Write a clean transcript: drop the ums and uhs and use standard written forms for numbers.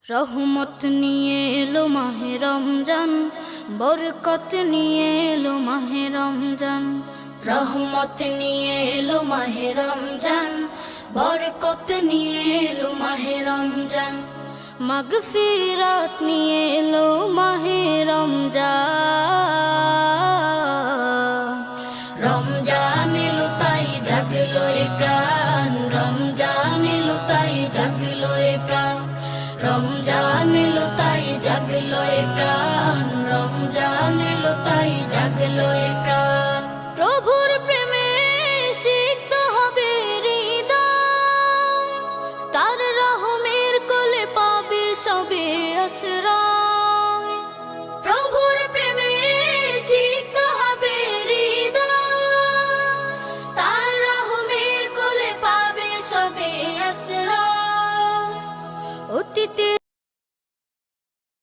রহমত নিয়ে এলো মাহে রমজান, বরকত নিয়ে এলো মাহে রমজান। রহমত নিয়ে এলো মাহে রমজান, বরকত নিয়ে এলো মাহে রমজান। মাগফিরাত নিয়ে এলো মাহে রমজান। রমজান এলো তাই জাগলো এ প্রাণ, রমজান এলো তাই জাগলো এ প্রাণ। রমজান এলো তাই জাগলো এ প্রাণ, রমজান এলো তাই জাগলো এ প্রাণ। প্রভুর প্রেমে সিক্ত হবে হৃদয়, তার রহমের কোলে পাবে সবে আশ্রয়।